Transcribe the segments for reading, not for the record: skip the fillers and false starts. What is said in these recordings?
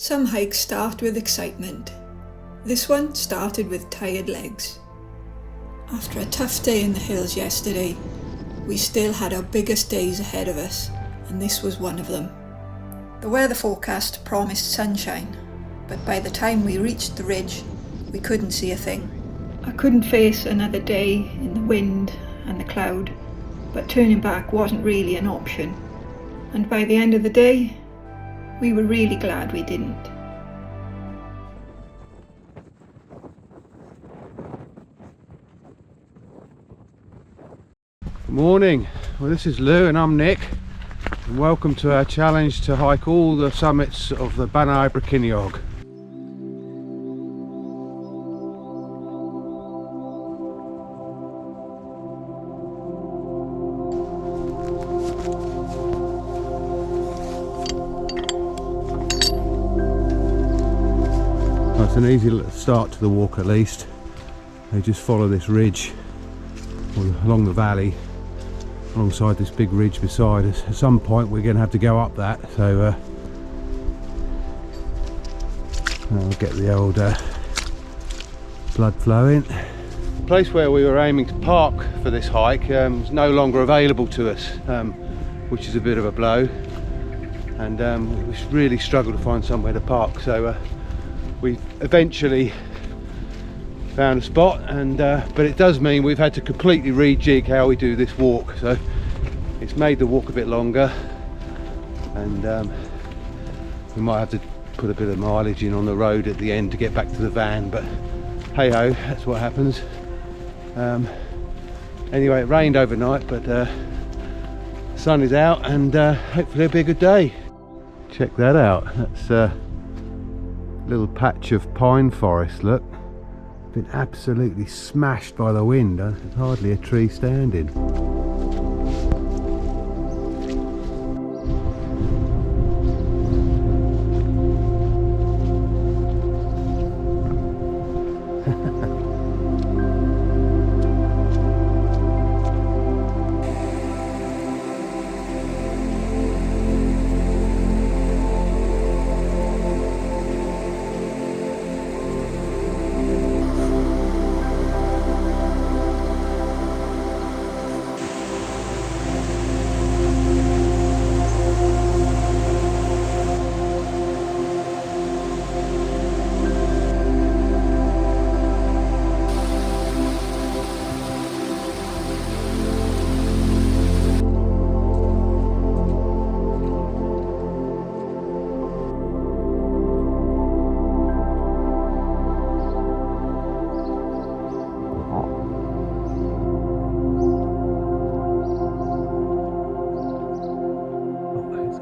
Some hikes start with excitement. This one started with tired legs. After a tough day in the hills yesterday, we still had our biggest days ahead of us, and this was one of them. The weather forecast promised sunshine, but by the time we reached the ridge, we couldn't see a thing. I couldn't face another day in the wind and the cloud, but turning back wasn't really an option. And by the end of the day, we were really glad we didn't. Good morning. Well, this is Lou and I'm Nick, and welcome to our challenge to hike all the summits of the Pen Allt Mawr. It's an easy little start to the walk, at least. You just follow this ridge along the valley, alongside this big ridge beside us. At some point we're going to have to go up that, so I'll get the old blood flowing. The place where we were aiming to park for this hike is no longer available to us, which is a bit of a blow, and we really struggled to find somewhere to park, so we eventually found a spot, and but it does mean we've had to completely rejig how we do this walk, so it's made the walk a bit longer, and we might have to put a bit of mileage in on the road at the end to get back to the van, but hey ho, that's what happens. Anyway, it rained overnight, but the sun is out, and hopefully it'll be a good day. Check that out. That's little patch of pine forest, look. Been absolutely smashed by the wind. There's hardly a tree standing.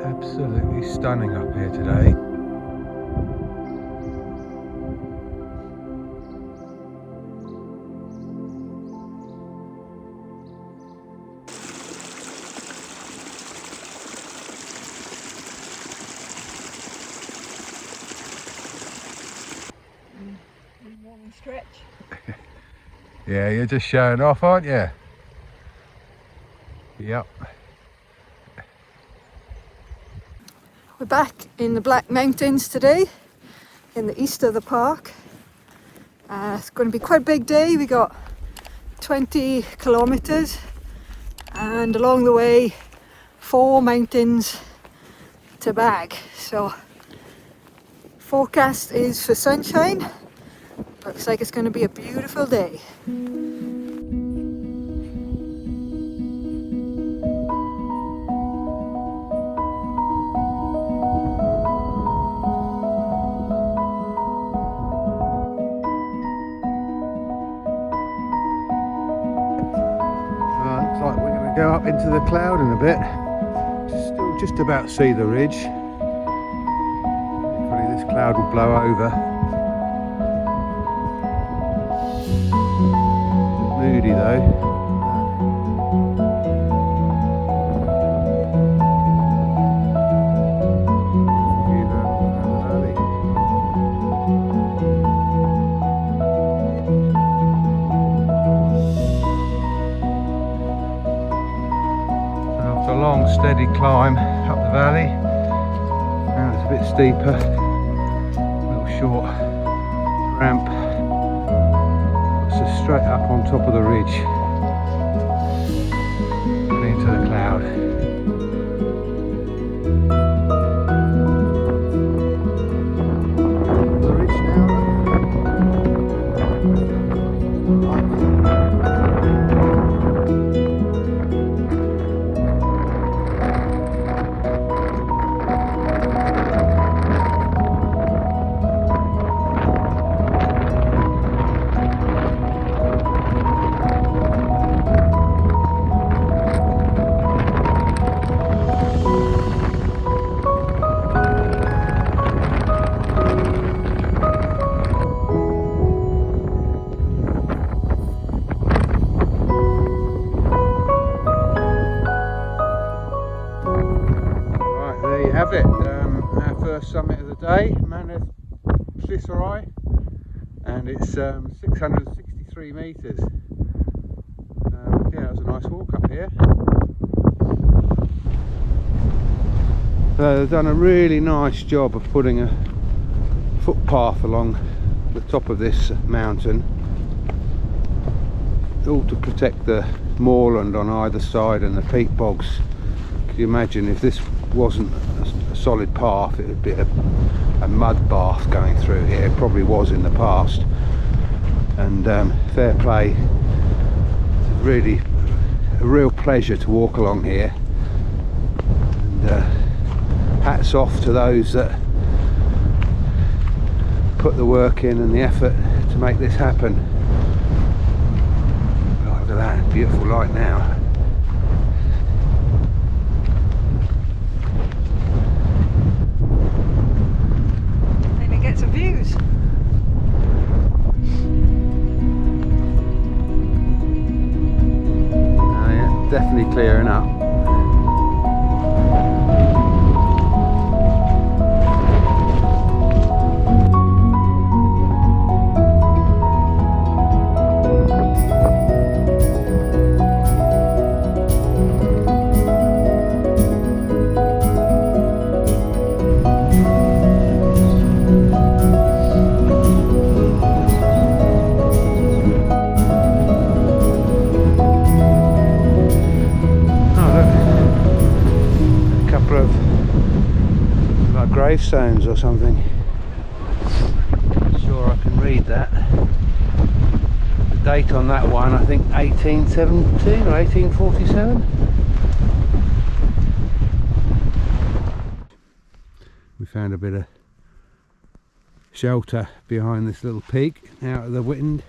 Absolutely stunning up here today. Morning stretch. Yeah, you're just showing off, aren't you? Yep. We're back in the Black Mountains today, in the east of the park. It's going to be quite a big day. We got 20 kilometers, and along the way 4 mountains to bag. So forecast is for sunshine. Looks like it's going to be a beautiful day. Looks like we're going to go up into the cloud in a bit. Still just about see the ridge. Hopefully this cloud will blow over. Moody though. After a long steady climb up the valley, now it's a bit steeper. short ramp. Puts us straight up on top of the ridge and into the cloud. The ridge now. Have it, our first summit of the day, Maneth Slisserai, and it's 663 metres. Yeah, it was a nice walk up here. So they've done a really nice job of putting a footpath along the top of this mountain, all to protect the moorland on either side and the peat bogs. Can you imagine if this wasn't a solid path, it would be a mud bath going through here. It probably was in the past, and fair play, it's really a real pleasure to walk along here, and hats off to those that put the work in and the effort to make this happen. Oh, look at that, beautiful light now. Some views. Oh yeah, definitely clearing up. Gravestones or something. Not sure I can read that. The date on that one, I think 1817 or 1847. We found a bit of shelter behind this little peak out of the wind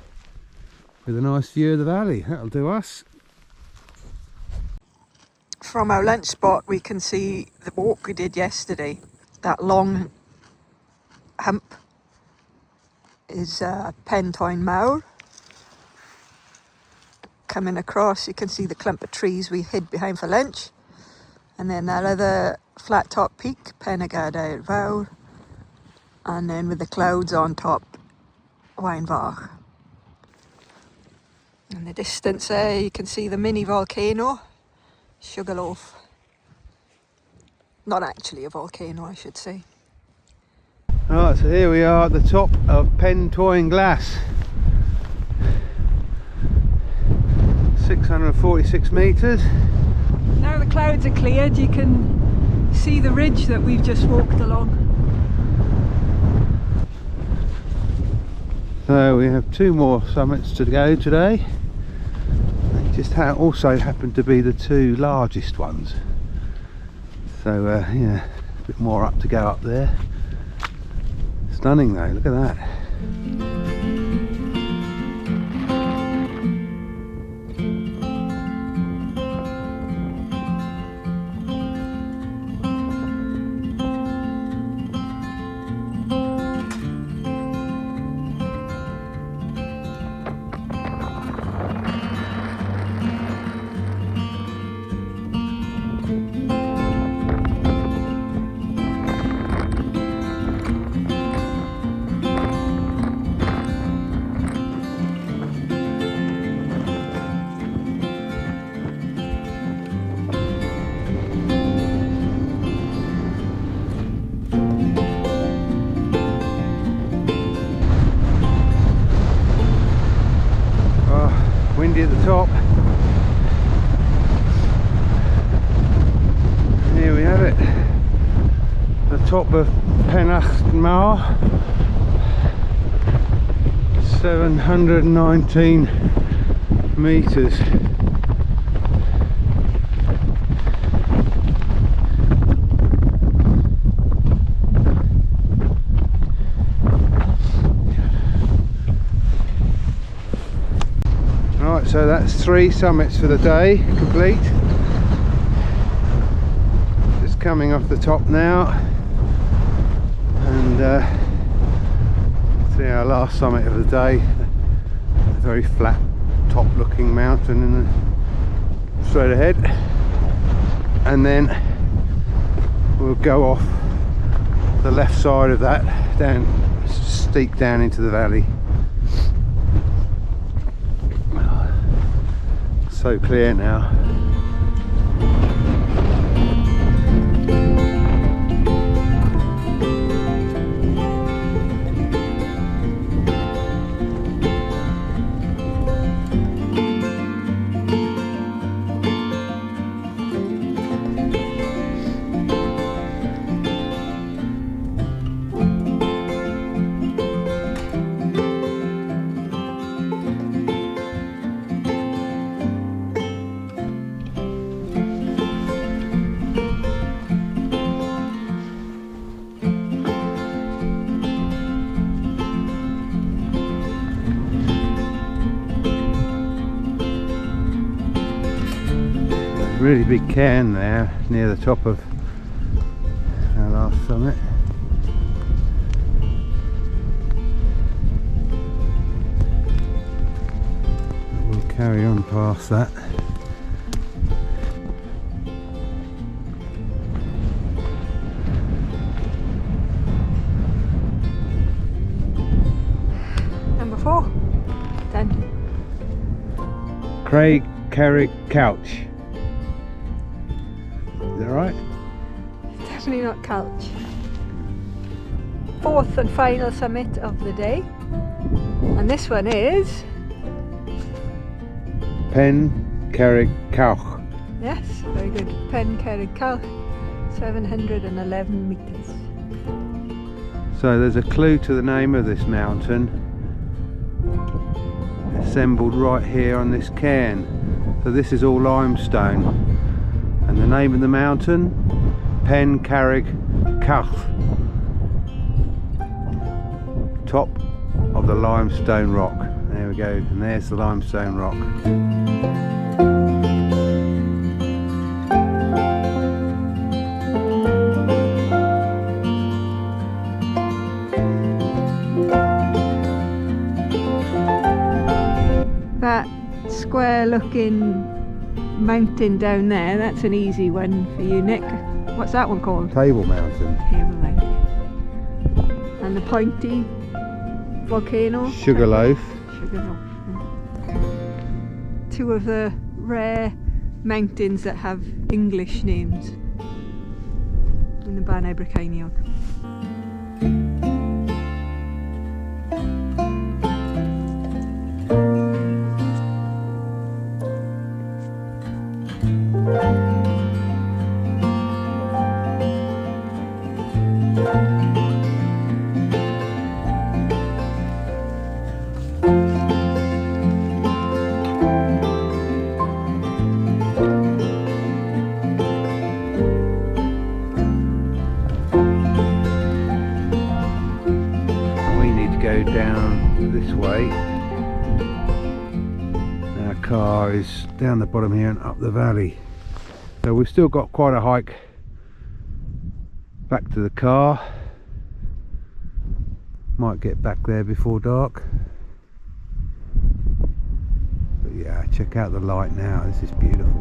with a nice view of the valley. That'll do us. From our lunch spot we can see the walk we did yesterday. That long hump is Pen Allt Mawr. Coming across you can see the clump of trees we hid behind for lunch, and then that other flat top peak, Pen Allt Mawr, and then with the clouds on top, Weinbach. In the distance there you can see the mini volcano, Sugarloaf. Not actually a volcano, I should say. Right, so here we are at the top of Pen Allt Mawr. 646 metres. Now the clouds are cleared, you can see the ridge that we've just walked along. So we have two more summits to go today. They just also happen to be the two largest ones. So yeah, a bit more up to go up there. Stunning though, look at that. top. Here we have it, the top of Pen Allt Mawr, 719 metres. Right, so that's 3 summits for the day complete. Just coming off the top now, and see our last summit of the day, a very flat top looking mountain in the straight ahead, and then we'll go off the left side of that, down, steep down into the valley. So clear now. Really big cairn there near the top of our last summit. We'll carry on past that. Number 4. Done. Crickhowell. Is that right? Definitely not Couch. 4th and final summit of the day. And this one is... Pen Allt. Yes, very good. Pen Allt, 711 metres. So there's a clue to the name of this mountain assembled right here on this cairn. So this is all limestone, and the name of the mountain, Pen Allt, top of the limestone rock. There we go, and there's the limestone rock. That square looking mountain down there, that's an easy one for you, Nick. What's that one called? Table Mountain. Table Mountain. And the pointy volcano? Sugarloaf. Sugarloaf. 2 of the rare mountains that have English names in the Brecon. Go down this way. Our car is down the bottom here and up the valley, so we've still got quite a hike back to the car. Might get back there before dark, but yeah, check out the light now. This is beautiful.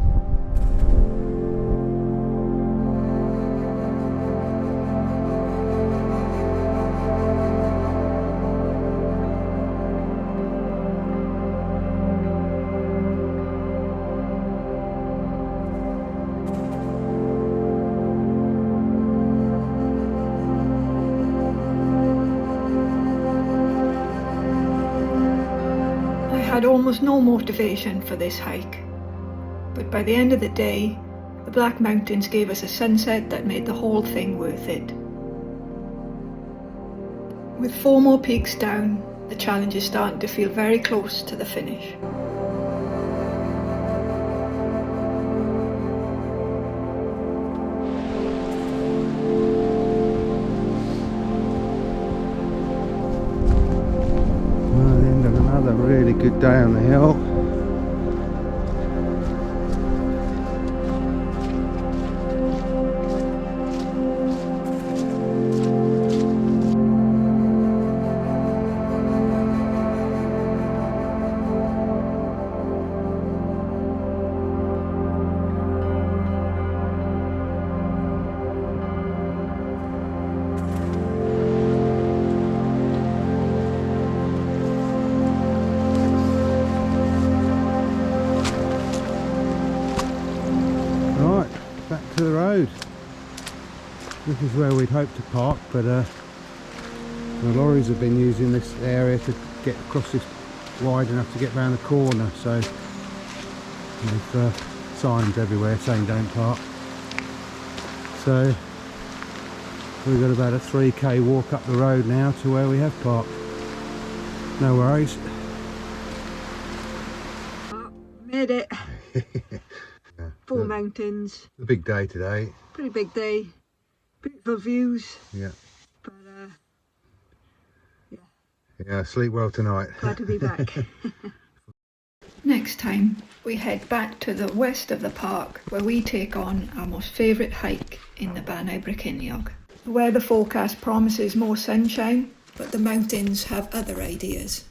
had almost no motivation for this hike, but by the end of the day, the Black Mountains gave us a sunset that made the whole thing worth it. With 4 more peaks down, the challenge is starting to feel very close to the finish. Well, the end of another really good day on the hill. Back to the road. This is where we'd hoped to park, but the lorries have been using this area to get across this wide enough to get round the corner, so there's signs everywhere saying don't park. So we've got about a 3k walk up the road now to where we have parked. No worries. Made it. 4 mountains. A big day today. Pretty big day. Beautiful views. Yeah. But yeah, sleep well tonight. Glad to be back. Next time we head back to the west of the park, where we take on our most favourite hike in the Banau Brecon. The weather forecast promises more sunshine, but the mountains have other ideas.